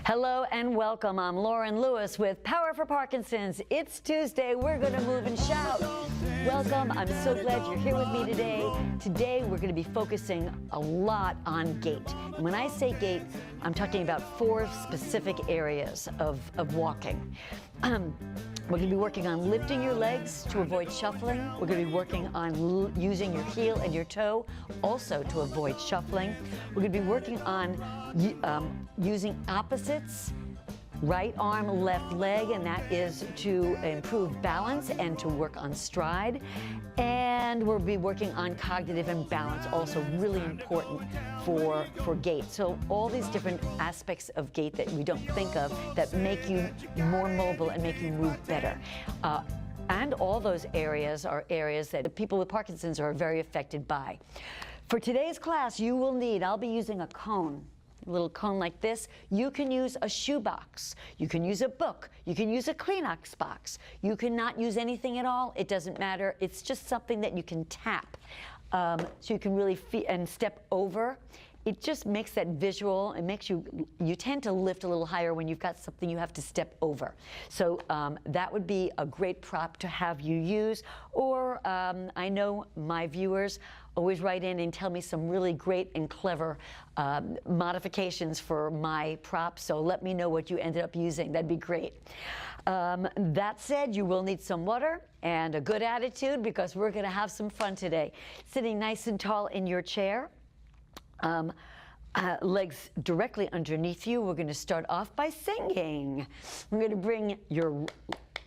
Hello and welcome. I'm Lauren Lewis with Power for Parkinson's. It's Tuesday. We're going to move and shout. Welcome. I'm so glad you're here with me today. Today we're going to be focusing a lot on gait. And when I say gait, I'm talking about 4 specific areas of walking. We're going to be working on lifting your legs to avoid shuffling. We're going to be working on using your heel and your toe also to avoid shuffling. We're going to be working on using opposites, right arm, left leg, and that is to improve balance and to work on stride. And we'll be working on cognitive and balance, also really important for gait. So all these different aspects of gait that we don't think of that make you more mobile and make you move better. And all those areas are areas that people with Parkinson's are very affected by. For today's class, you will need, I'll be using a cone. A little cone like this. You can use a shoebox. You can use a book. You can use a Kleenex box. You cannot use anything at all. It doesn't matter. It's just something that you can tap. So you can really feel and step over. It just makes that visual. It makes you tend to lift a little higher when you've got something you have to step over. So that would be a great prop to have you use. Or I know my viewers always write in and tell me some really great and clever modifications for my props. So let me know what you ended up using. That'd be great. That said, you will need some water and a good attitude because we're going to have some fun today. Sitting nice and tall in your chair. Legs directly underneath you. We're going to start off by singing. We're going to bring your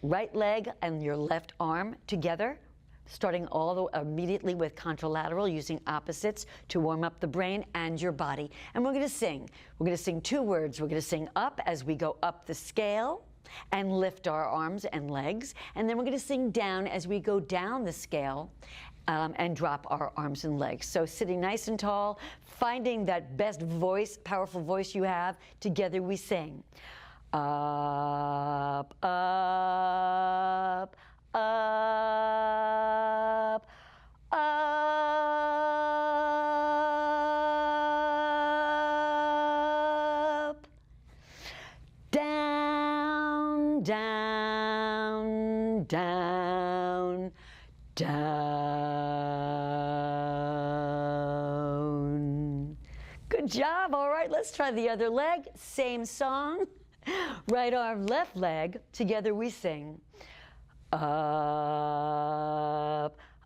right leg and your left arm together, starting immediately with contralateral, using opposites to warm up the brain and your body. And we're going to sing. We're going to sing 2 words. We're going to sing up as we go up the scale and lift our arms and legs. And then we're going to sing down as we go down the scale and drop our arms and legs. So sitting nice and tall, finding that best voice, powerful voice you have, together we sing. Up, up, up, up, down, down, down, down. Good job. All right, let's try the other leg. Same song. Right arm, left leg. Together we sing. Up,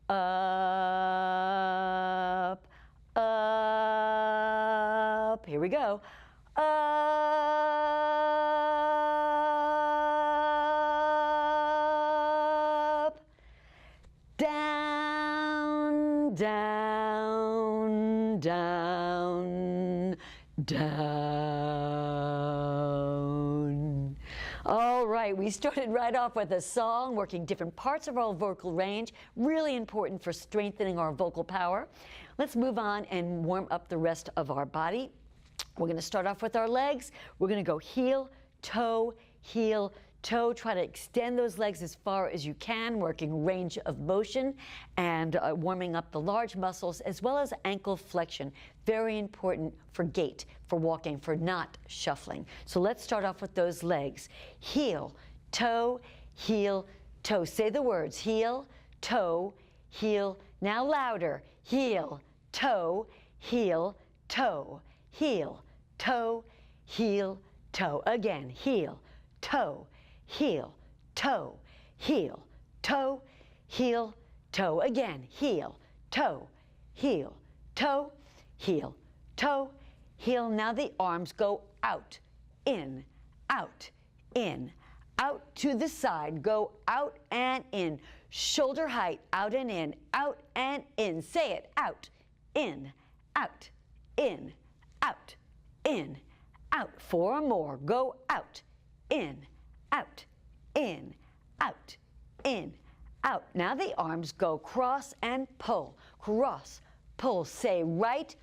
up, up. Here we go. Up, down, down, down, down. All right, we started right off with a song, working different parts of our vocal range, really important for strengthening our vocal power. Let's move on and warm up the rest of our body. We're going to start off with our legs. We're going to go heel, toe, heel, toe. Try to extend those legs as far as you can, working range of motion and warming up the large muscles as well as ankle flexion. Very important for gait, for walking, for not shuffling. So let's start off with those legs. Heel, toe, heel, toe. Say the words. Heel, toe, heel. Now louder. Heel, toe, heel, toe. Heel, toe, heel, toe. Again. Heel, toe, heel, toe, heel, toe, heel, toe. Again. Heel, toe, heel, toe, heel, toe, heel. Now the arms go out, in, out, in, out to the side. Go out and in. Shoulder height, out and in, out and in. Say it. Out, in, out, in, out, in, out. 4 more. Go out, in, out, in, out, in, out. Now the arms go cross and pull. Cross, pull. Say right,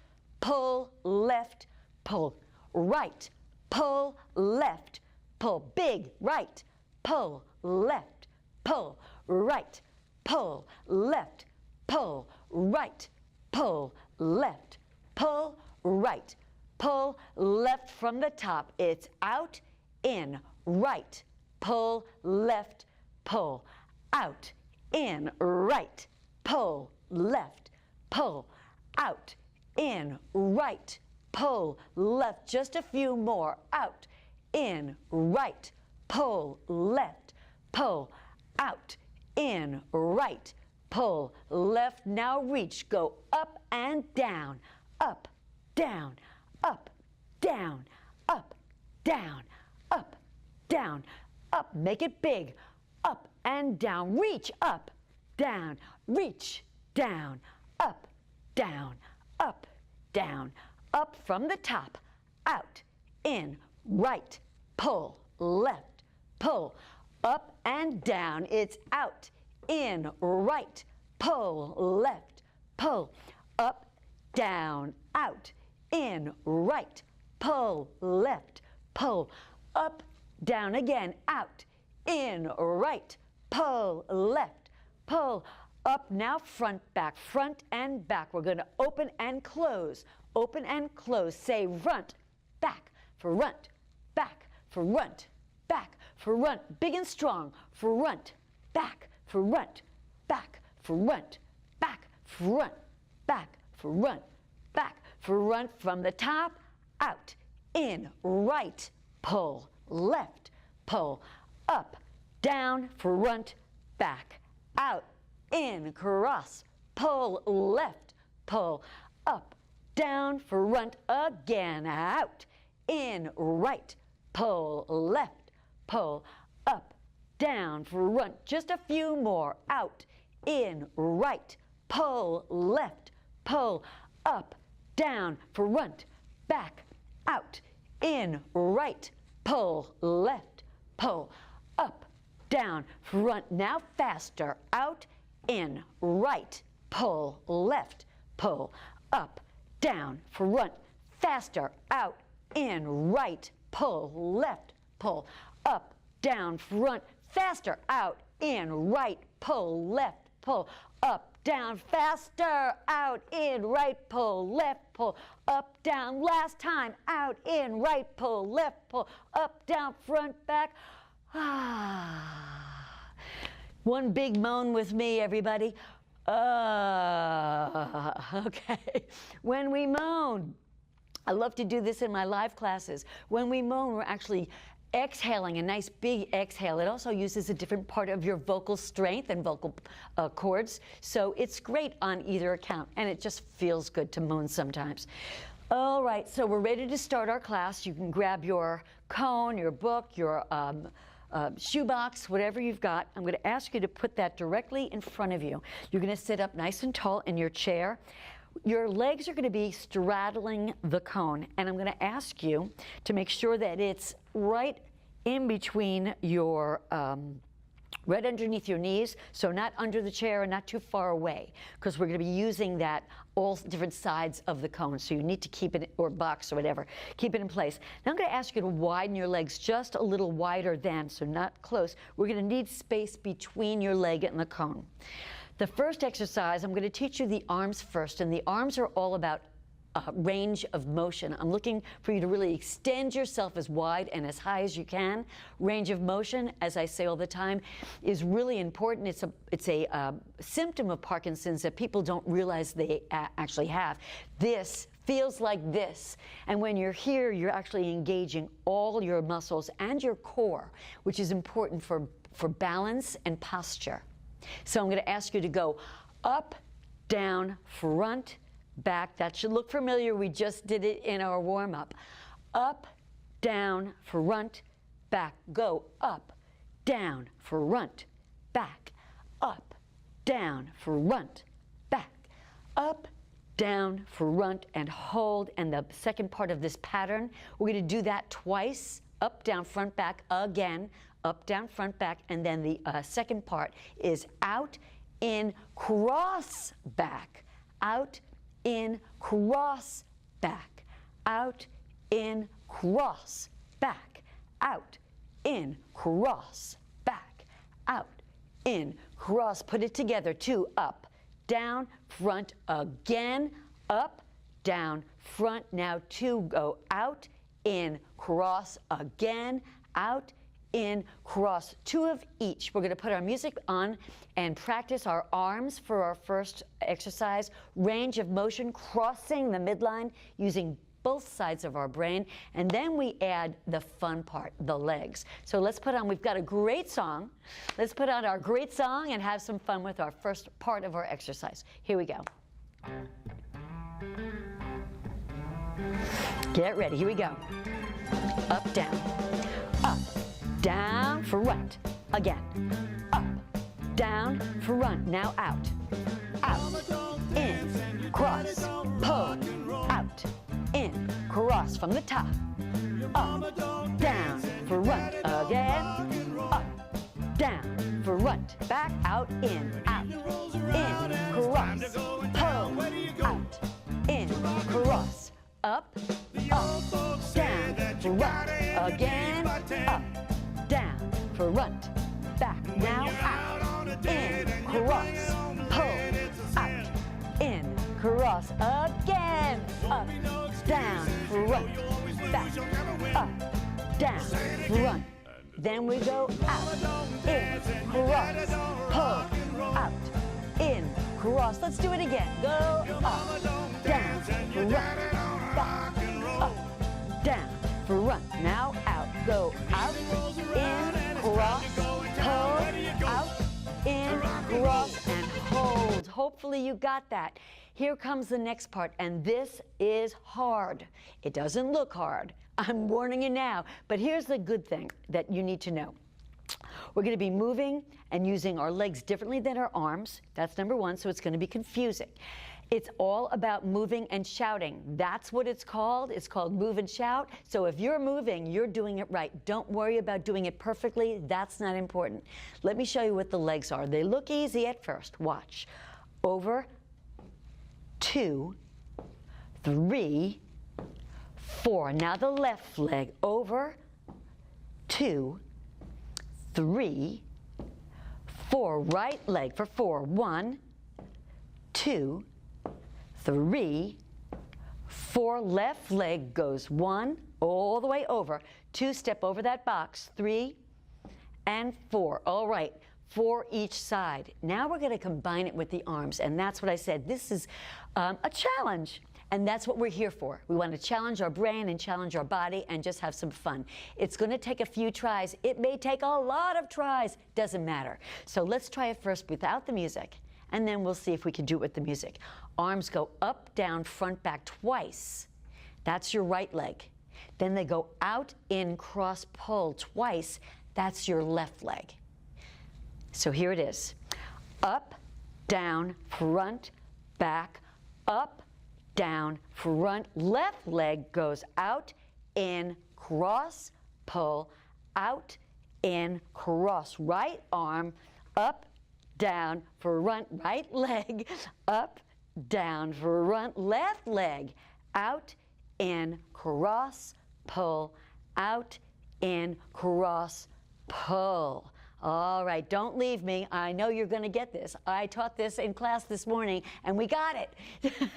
pull, left, pull. Right, pull, left, pull. Big right, pull, left, pull. Right, pull, left, pull. Right, pull, left, pull. Right, pull, left from the top. It's out, in, right, pull, left, pull, out, in, right, pull, left, pull, out, in, right, pull, left. Just a few more. Out, in, right, pull, left, pull, out, in, right, pull, left. Now reach, go up and down, up, down, up, down, up, down, up, down, up. Make it big, up and down. Reach, up, down, reach, down, up, down, up, down, up from the top, out, in, right, pull, left, pull, up and down. It's out, in, right, pull, left, pull, up, down, out, in, right, pull, left, pull, up, down again, out, in, right, pull, left, pull, up. Now front and back. We're going to open and close, open and close. Say front, back, front, back, front, back, front. Big and strong. Front, back, front, back, front, back, front, back, front, back, front. From the top, out, in, right, pull, left, pull, up, down, front, back, out, in, cross, pull, left, pull, up, down, front again, out, in, right, pull, left, pull, up, down, front. Just a few more. Out, in, right, pull, left, pull, up, down, front, back, out, in, right, pull, left, pull, up, down, front. Now faster. Out, in, right, pull, left, pull, up, down, front. Faster. Out, in, right, pull, left, pull, up, down, front. Faster. Out, in, right, pull, left, pull, up, down. Faster. Out, in, right, pull, left, pull, up, down. Last time. Out, in, right, pull, left, pull, up, down, front, back. One big moan with me, everybody. Okay. When we moan, I love to do this in my live classes. When we moan, we're actually exhaling, a nice big exhale. It also uses a different part of your vocal strength and vocal cords. So it's great on either account, and it just feels good to moan sometimes. All right, so we're ready to start our class. You can grab your cone, your book, your shoebox, whatever you've got. I'm going to ask you to put that directly in front of you. You're going to sit up nice and tall in your chair. Your legs are going to be straddling the cone, and I'm going to ask you to make sure that it's right in between your right underneath your knees, so not under the chair and not too far away, because we're going to be using that all different sides of the cone. So you need to keep it, or box or whatever, keep it in place. Now I'm going to ask you to widen your legs just a little wider than, so not close. We're going to need space between your leg and the cone. The first exercise, I'm going to teach you the arms first, and the arms are all about range of motion. I'm looking for you to really extend yourself as wide and as high as you can. Range of motion, as I say all the time, is really important. It's a symptom of Parkinson's that people don't realize they actually have. This feels like this. And when you're here, you're actually engaging all your muscles and your core, which is important for balance and posture. So I'm going to ask you to go up, down, front, back. That should look familiar. We just did it in our warm-up. Up, down, front, back. Go up, down, front, back. Up, down, front, back. Up, down, front, and hold. And the second part of this pattern, we're going to do that twice. Up, down, front, back again. Up, down, front, back. And then the second part is out, in, cross, back. Out, in, cross, back. Out, in, cross, back. Out, in, cross, back. Out, in, cross. Put it together. 2, up, down, front, again. Up, down, front. Now 2, go out, in, cross, again, out, in, cross. 2 of each. We're going to put our music on and practice our arms for our first exercise. Range of motion, crossing the midline using both sides of our brain. And then we add the fun part, the legs. So let's put on, we've got a great song. Let's put on our great song and have some fun with our first part of our exercise. Here we go. Get ready, here we go. Up, down, up, down, front, again, up, down, front, now out, in, cross, pull, out, in, cross from the top, up, down, front, again, up, down, front, back, out, in, cross, pull, out, in, cross, up, down, front, again, up, down, front, back, now out, in, cross, pull, out, in, cross, again, up, down, front, back, up, down, front. Then we go out, in, cross, pull, out, in, cross. Let's do it again. Go up, down, front, back, up, down, front. Now out. Go out, in, cross, pull, out, in, cross, and hold. Hopefully you got that. Here comes the next part, and this is hard. It doesn't look hard. I'm warning you now. But here's the good thing that you need to know. We're going to be moving and using our legs differently than our arms. That's number one, so it's going to be confusing. It's all about moving and shouting. That's what it's called. It's called move and shout. So if you're moving, you're doing it right. Don't worry about doing it perfectly. That's not important. Let me show you what the legs are. They look easy at first. Watch. Over, 2, 3, 4. Now the left leg. Over, 2, 3, 4. Right leg for 4. 1, 2, 3, 4. Left leg goes 1 all the way over. 2, step over that box. 3 and 4. All right, 4 each side. Now we're going to combine it with the arms, and that's what I said. This is a challenge. And that's what we're here for. We want to challenge our brain and challenge our body and just have some fun. It's going to take a few tries. It may take a lot of tries. Doesn't matter. So let's try it first without the music, and then we'll see if we can do it with the music. Arms go up, down, front, back twice. That's your right leg. Then they go out, in, cross, pull twice. That's your left leg. So here it is. Up, down, front, back, up, down, front. Left leg goes out, in, cross, pull, out, in, cross. Right arm, up, down, front. Right leg, up, down, front. Left leg, out, in, cross, pull, out, in, cross, pull. All right, don't leave me. I know you're going to get this. I taught this in class this morning, and we got it.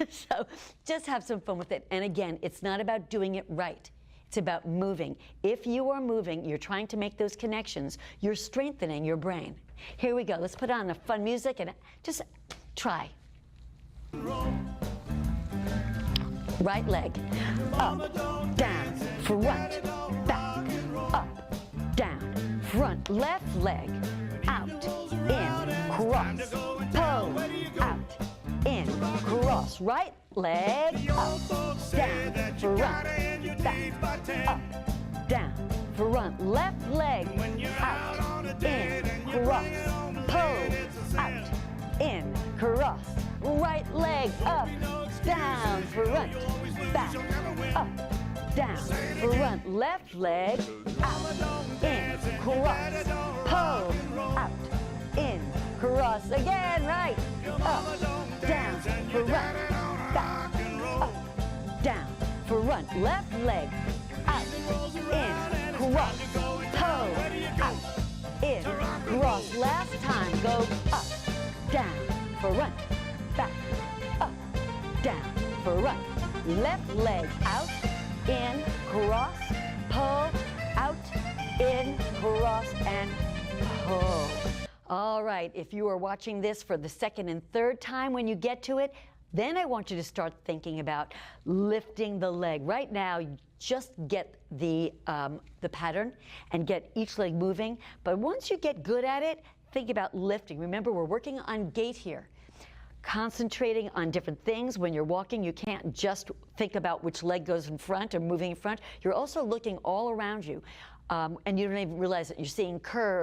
So just have some fun with it. And again, it's not about doing it right. It's about moving. If you are moving, you're trying to make those connections, you're strengthening your brain. Here we go. Let's put on the fun music and just try. Right leg, up, down, front, back, up, down, front. Left leg, out, in, cross, pull, out, in, cross. Right leg, up, down, front, back, up, down, front. Left leg, out, in, cross, pull, out, in, cross. Right leg, up, down, front, back, up, down, front. Left leg, out, in, cross, pull, out, in, cross. Again, right, up, down, front, back, up, down, front. Left leg, out, in, cross, pull, out, in, cross. Last time, go up, down, front, back, up, down, front, left leg, out, in, cross, pull, out, in, cross, and pull. All right, if you are watching this for the second and third time, when you get to it, then I want you to start thinking about lifting the leg. Right now, just get the pattern and get each leg moving. But once you get good at it, think about lifting. Remember, we're working on gait here. Concentrating on different things. When you're walking, you can't just think about which leg goes in front or moving in front. You're also looking all around you. And you don't even realize that you're seeing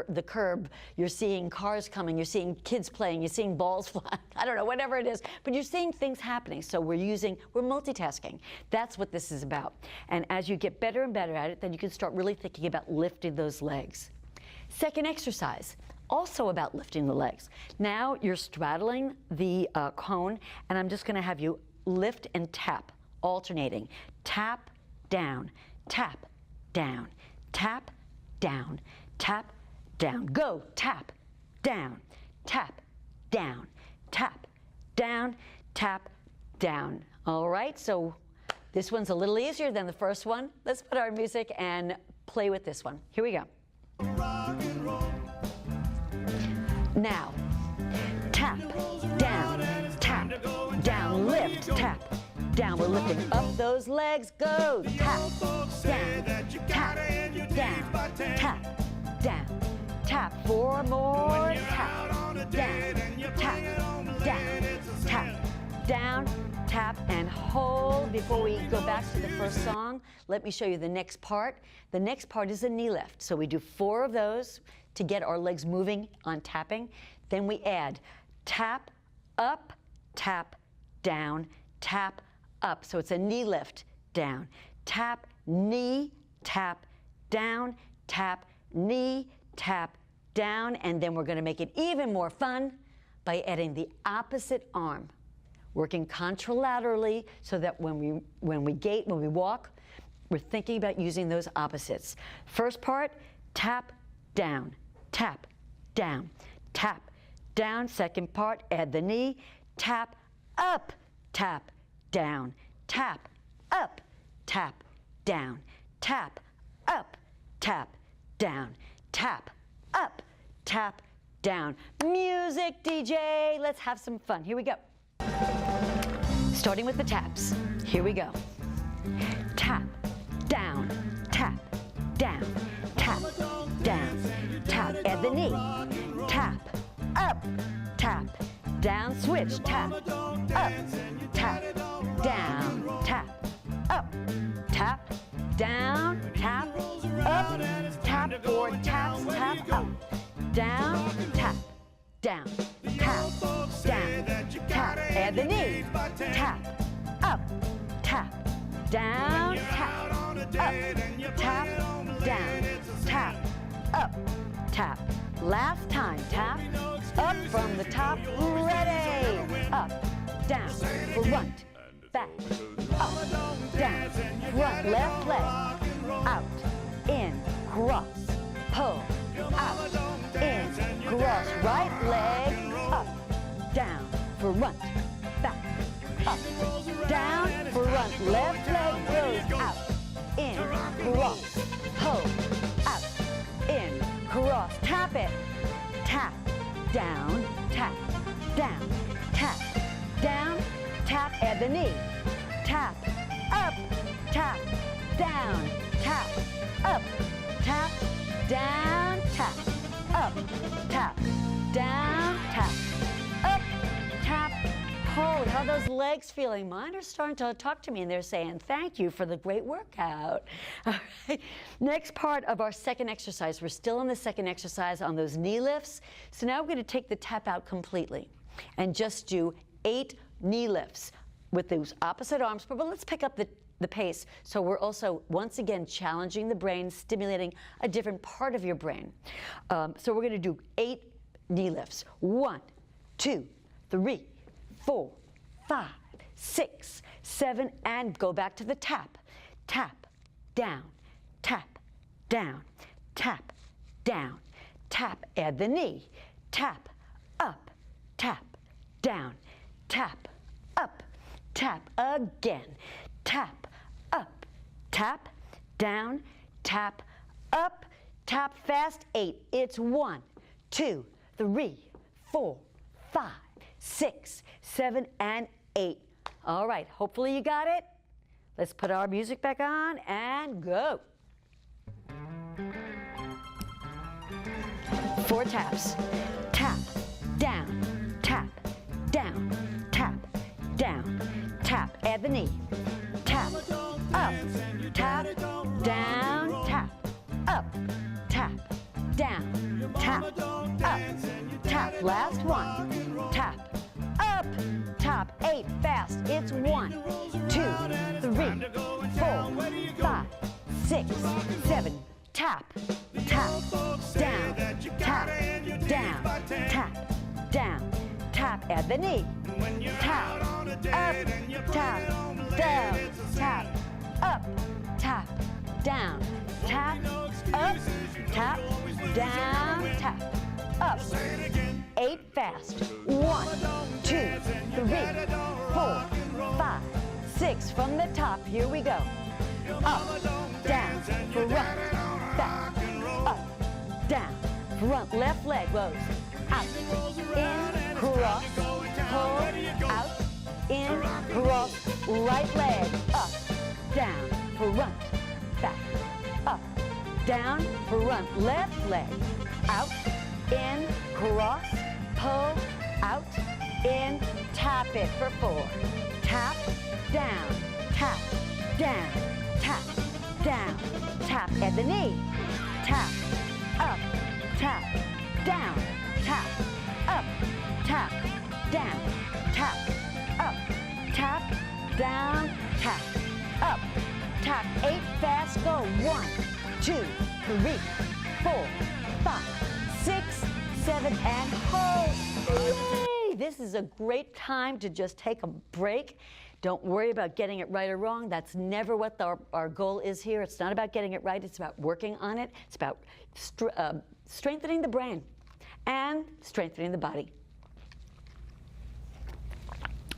the curb, you're seeing cars coming, you're seeing kids playing, you're seeing balls flying, I don't know, whatever it is, but you're seeing things happening. So we're multitasking. That's what this is about. And as you get better and better at it, then you can start really thinking about lifting those legs. Second exercise, also about lifting the legs. Now you're straddling the cone, and I'm just gonna have you lift and tap, alternating. Tap, down, tap, down. Tap, down, tap, down. Go, tap, down, tap, down, tap, down, tap, down. All right, so this one's a little easier than the first one. Let's put our music and play with this one. Here we go. Now, tap, down, lift, tap, down. We're lifting up those legs. Go, tap, down, tap, down, tap, down, tap. 4 more, tap, down, tap, down, tap, down, tap, and hold. Before we go back to the first song, let me show you the next part. The next part is a knee lift. So we do 4 of those to get our legs moving on tapping. Then we add tap, up, tap, down, tap, up. So it's a knee lift, down, tap, knee, tap, down, tap, knee, tap, down. And then we're going to make it even more fun by adding the opposite arm, working contralaterally so that when we gait, when we walk, we're thinking about using those opposites. First part, tap, down, tap, down, tap, down. Second part, add the knee, tap, up, tap, down, tap, up, tap, down, tap, up, tap, down, tap, up, tap, down. Music, DJ, let's have some fun. Here we go. Starting with the taps. Here we go. Tap, down, tap, down, tap, down, tap. Add the knee. Tap, up, tap, down. Switch. Tap, up, tap, down, tap, up, tap, down, tap, up, tap. 4 taps. Tap, up, down, tap, down, tap, down, tap. Add the knee. Tap, up, tap, down, tap, up, tap, down, tap, up, tap. Last time, tap, up from the top, ready, up, down, front, back, up, down, front, left leg, out, in, cross, pull, out, in, cross, right leg, up, down, front, back, up, down, front, left leg goes out, in, cross, pull, out, in, cross, tap it, tap, down, tap, down, tap, down, tap, add the knee, tap, up, tap, down, tap, up, tap, down, tap, up, tap, down, tap, up, tap. Holy, how are those legs feeling? Mine are starting to talk to me, and they're saying, thank you for the great workout. All right. Next part of our second exercise. We're still on the second exercise on those knee lifts. So now we're going to take the tap out completely and just do 8 knee lifts with those opposite arms. But let's pick up the pace. So we're also, once again, challenging the brain, stimulating a different part of your brain. So we're going to do 8 knee lifts. 1, 2, 3, 4, 5, 6, 7, and go back to the tap. Tap, down, tap, down, tap, down, tap. Add the knee. Tap, up, tap, down, tap, up, tap. Again. tap, up, tap, down, tap, up, tap fast, 8. It's 1, 2, 3, 4, 5, 6, 7, and 8. All right, hopefully you got it. Let's put our music back on and go. 4 taps. Tap, down, tap, down, tap, down, tap. Add the knee. Tap, up, tap, down, tap, up, tap, down, tap, up, tap. Last one. Tap, up, tap. 8. Fast. It's 1, 2, 3, 4, 5, 6, 7. Tap, tap, down, tap, down, tap, down, tap. Add the knee. Tap, up, tap, down, tap, up, tap, down, tap, up, tap, down, tap, up. 8 fast. 1, 2, 3, 4, 5, 6. From the top, here we go. Up, down, front, back, up, down, front. Left leg goes out, in, cross, pull, out, in, cross. Right leg up, down, front, back, up, down, front. Left leg out, in, cross, pull, out, in. Tap it for 4. Tap, down, tap, down, tap, down, tap. At the knee. Tap, up, tap, down, tap, up, tap, down, tap, up, tap, down, tap, up, tap. 8 fast. Go. 1, 2, 3, 4, 5, 6, 7, and hold. Yay! This is a great time to just take a break. Don't worry about getting it right or wrong. That's never what our goal is here. It's not about getting it right. It's about working on it. It's about strengthening the brain and strengthening the body.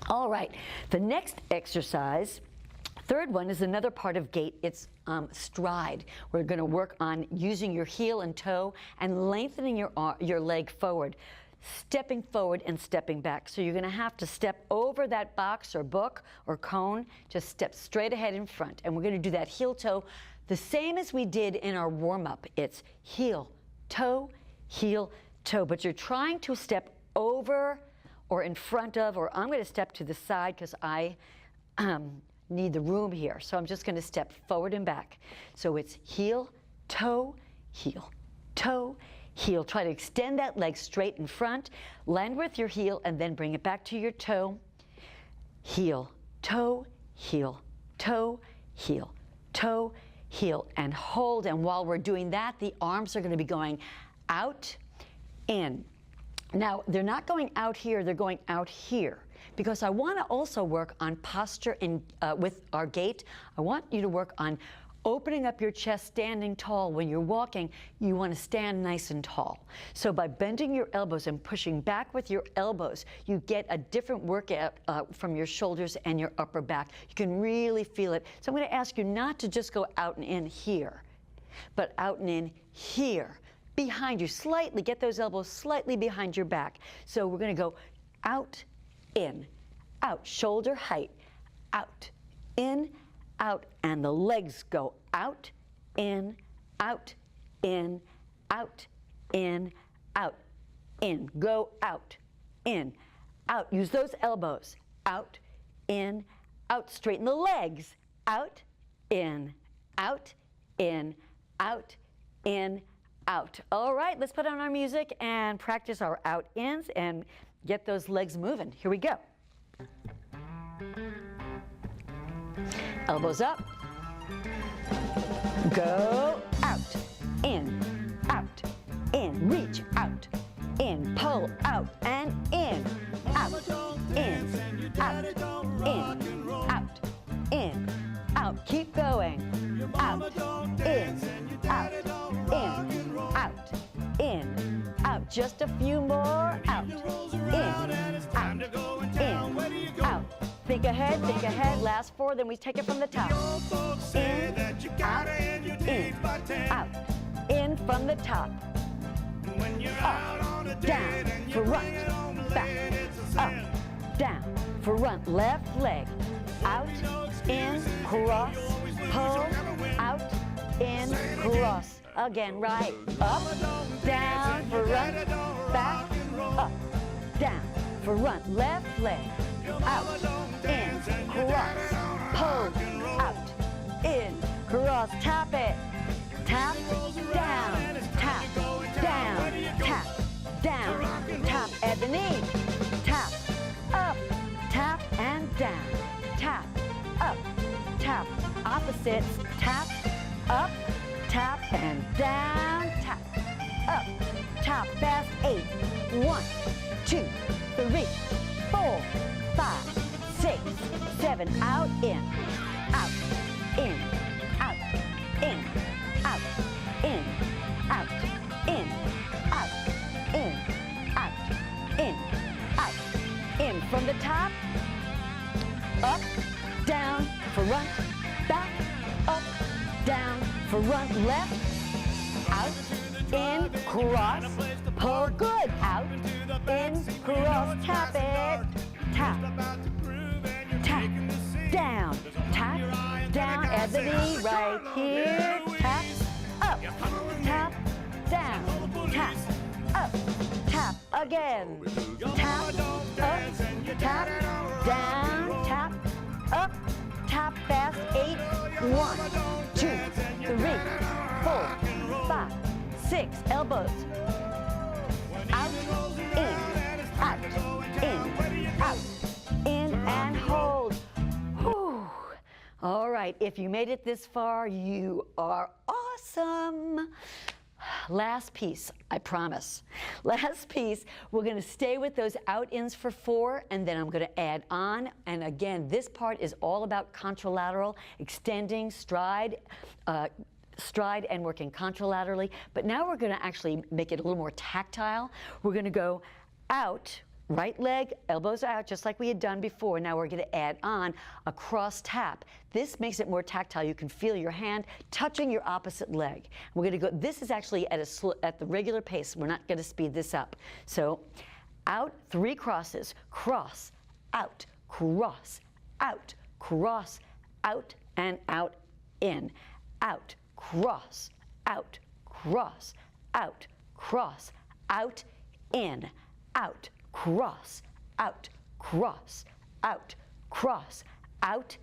All right. The next exercise, third one, is another part of gait. It's stride. We're going to work on using your heel and toe and lengthening your leg forward. Stepping forward and stepping back. So you're going to have to step over that box or book or cone. Just step straight ahead in front. And we're going to do that heel toe the same as we did in our warm-up. It's heel, toe, but you're trying to step over or in front of, or I'm going to step to the side because I need the room here. So I'm just going to step forward and back. So it's heel, toe, heel, toe, heel. Try to extend that leg straight in front. Land with your heel and then bring it back to your toe. Heel, toe, heel, toe, heel, toe, heel, and hold. And while we're doing that, the arms are going to be going out, in. Now, they're not going out here, they're going out here. Because I want to also work on posture with our gait. I want you to work on opening up your chest, standing tall. When you're walking, you want to stand nice and tall. So by bending your elbows and pushing back with your elbows, you get a different workout from your shoulders and your upper back. You can really feel it. So I'm going to ask you not to just go out and in here, but out and in here, behind you, slightly. Get those elbows slightly behind your back. So we're going to go out, in, out, shoulder height, out, in, out, and the legs go out, in, out, in, out, in, out, in. Go out, in, out. Use those elbows. Out, in, out. Straighten the legs. Out, in, out, in, out, in, out. All right, let's put on our music and practice our out-ins and get those legs moving. Here we go. Elbows up. Go out, in, reach out, in, pull out, and in, out, in, out, in, out, in, out. Keep going. Out, in, out, in, out, in, out. Just a few more. Out, in, out, in, out. think ahead, last 4, then we take it from the top. In, out, in, out, in from the top. Up, down, front, back, up, down, front, left leg, out, in, cross, pull, out, in, cross. Again, right, up, down, front, back, up, down, front, left leg, out, in, cross, pull, out, in, cross, tap it, tap, down, tap, down, tap, down, tap at the knee, tap, up, tap and down, tap, up, tap, opposites, tap, up, tap and down, tap, up, tap, fast, 8, 1, 2, 3, 4, 5, 6, 7, out, in, out, in, out, in, out, in, out, in, out, in, out, in, out, in from the top, up, down, front, back, up, down, front, left, out, in, cross, pull, good, out, in, cross, tap it, tap, tap, down, at the knee, right here, tap, up, tap, down, tap, up, tap, again, tap, up, tap, down, tap, up, tap, fast, 8, 1, 2, 3, 4, 5, 6, elbows, out, in, out, in, out, in, and hold. Whew. All right, if you made it this far, you are awesome. Last piece, I promise. Last piece, we're going to stay with those out-ins for 4, and then I'm going to add on. And again, this part is all about contralateral, extending, stride and working contralaterally. But now we're going to actually make it a little more tactile. We're going to go out, right leg, elbows out, just like we had done before. Now we're going to add on a cross tap. This makes it more tactile. You can feel your hand touching your opposite leg. We're going to go, this is actually at the regular pace. We're not going to speed this up. So out, 3 crosses, cross, out, cross, out, cross, out, and out, in, out, cross, out, cross, out, cross, out, in, out, cross, out, cross, out, cross, out,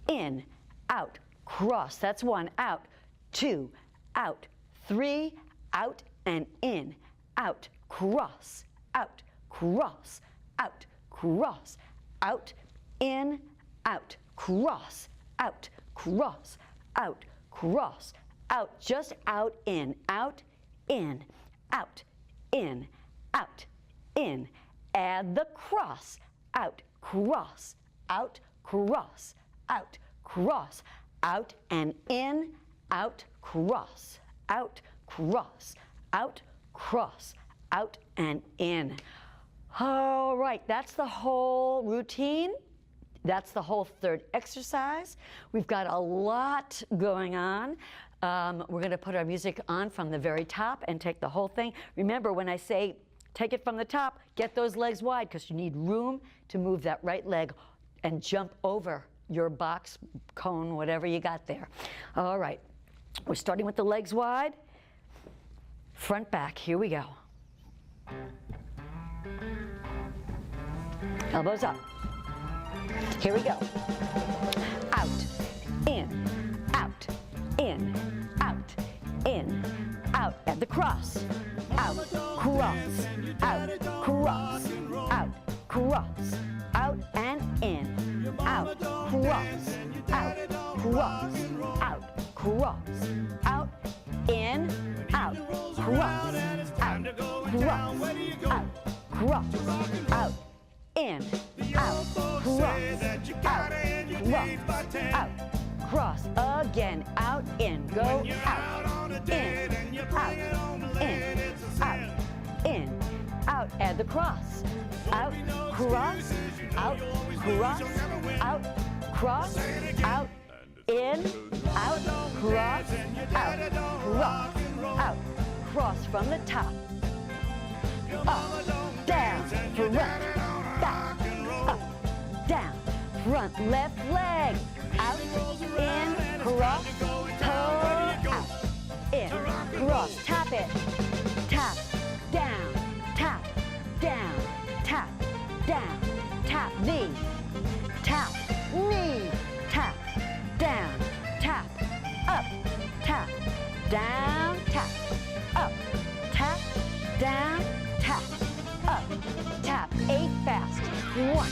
in, out, cross. That's 1, out, 2, out, 3, out, and in, out, cross, out, cross, out, cross, out, in, out, cross, out, cross, out, cross, out, just out, in, out, in, out, in, out, in. Add the cross, out, cross, out, cross, out, cross, out and in, out, cross, out, cross, out, cross, out and in. All right, that's the whole routine. That's the whole 3rd exercise. We've got a lot going on. We're going to put our music on from the very top and take the whole thing. Remember, when I say take it from the top, get those legs wide, because you need room to move that right leg and jump over your box, cone, whatever you got there. All right, we're starting with the legs wide. Front, back, here we go. Elbows up. Here we go. Out, in, out, in, out, in, out. At the cross. Out, cross, out, cross, out, cross, out and in, out, cross, out, cross, out, cross, out, in, out, cross, out, cross, out, cross, out, in, out, cross, out, cross, again, out, in, go, out, in, out, in, out, in, out, add the cross, out, cross, out, cross, out, cross, out, in, out, cross, out, cross from the top, up, down, front, back, up, down, front, left leg, out, in, cross, toe, out, in, cross, tap it, tap, down, tap, down, tap, down, tap, knee, tap, knee, tap, down, tap, up, tap, down, tap, up, tap, down, tap, up, tap, 8 fast, 1,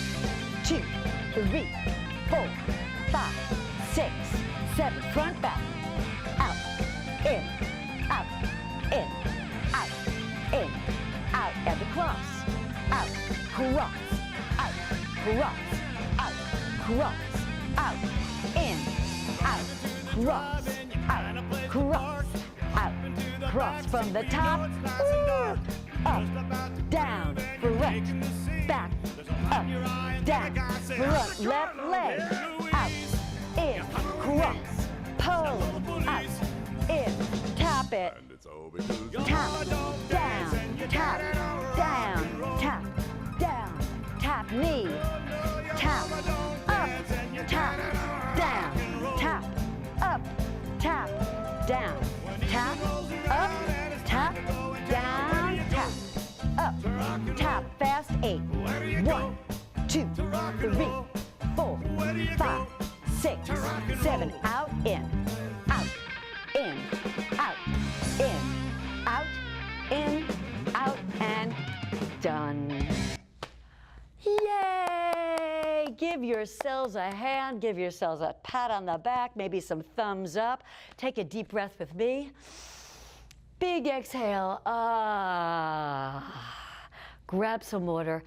2, 3, 4, 5, 6, 7, front, back, out, in, out, in, out, in, out, at the cross, out, cross, out, cross, out, cross, out, in, out, cross, out, cross, out, cross from the top, up, down, front, back, up, down, front, left leg, out, in, cross, pull, out, in, tap it, tap, down, tap, down, tap, down, tap, knee, tap, up, tap, down, tap, up, tap, down, tap, up, tap, down, tap, up, tap, fast, 8, 1, 2, 3, 4, 5, 6, 7, out, in, out, in, out, in, out, in, out, and done. Yay! Give yourselves a hand, give yourselves a pat on the back, maybe some thumbs up. Take a deep breath with me. Big exhale. Grab some water.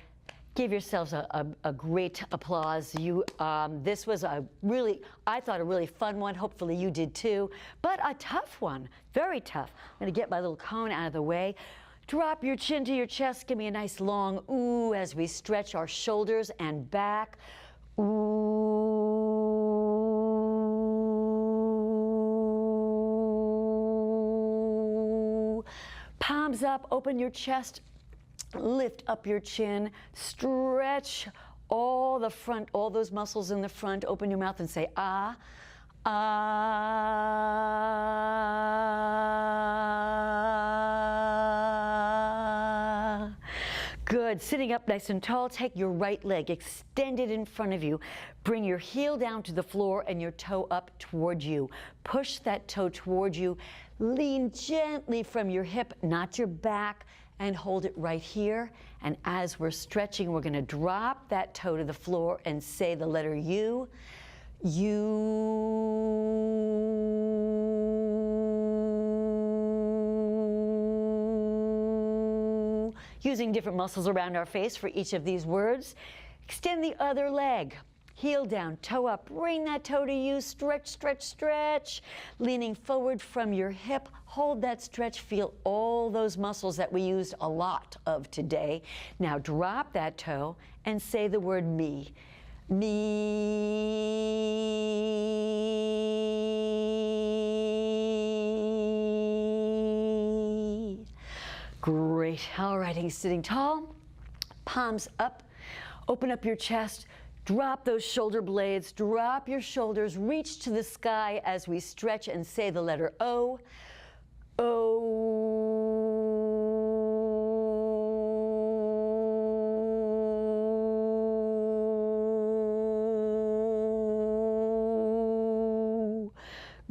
Give yourselves a great applause. This was I thought a really fun one. Hopefully you did too, but a tough one, very tough. I'm gonna get my little cone out of the way. Drop your chin to your chest. Give me a nice long ooh as we stretch our shoulders and back. Ooh. Palms up, open your chest. Lift up your chin, stretch all those muscles in the front. Open your mouth and say, ah, ah. Good. Sitting up nice and tall, take your right leg, extend it in front of you. Bring your heel down to the floor and your toe up toward you. Push that toe toward you. Lean gently from your hip, not your back, and hold it right here. And as we're stretching, we're going to drop that toe to the floor and say the letter U. U. Using different muscles around our face for each of these words. Extend the other leg. Heel down, toe up, bring that toe to you, stretch, stretch, stretch. Leaning forward from your hip, hold that stretch, feel all those muscles that we used a lot of today. Now drop that toe and say the word me. Me. Great, all right, sitting tall, palms up, open up your chest. Drop those shoulder blades, drop your shoulders, reach to the sky as we stretch and say the letter O. O.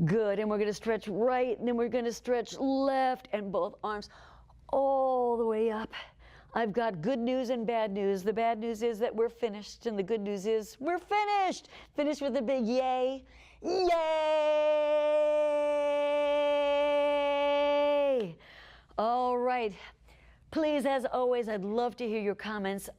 Good, and we're going to stretch right, and then we're going to stretch left, and both arms all the way up. I've got good news and bad news. The bad news is that we're finished, and the good news is we're finished. Finished with a big yay. Yay! All right. Please, as always, I'd love to hear your comments.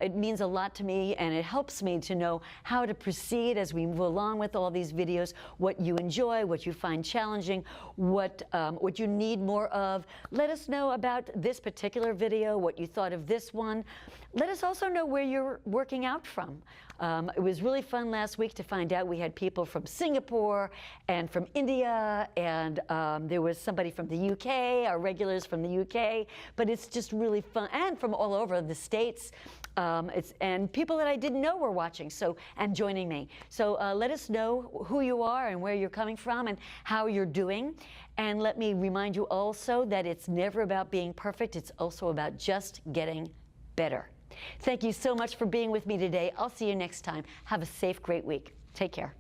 It means a lot to me, and it helps me to know how to proceed as we move along with all these videos, what you enjoy, what you find challenging, what you need more of. Let us know about this particular video, what you thought of this one. Let us also know where you're working out from. It was really fun last week to find out we had people from Singapore and from India, and there was somebody from the UK, our regulars from the UK, but it's just really fun, and from all over the States, and people that I didn't know were watching and joining me. So let us know who you are and where you're coming from and how you're doing. And let me remind you also that it's never about being perfect, it's also about just getting better. Thank you so much for being with me today. I'll see you next time. Have a safe, great week. Take care.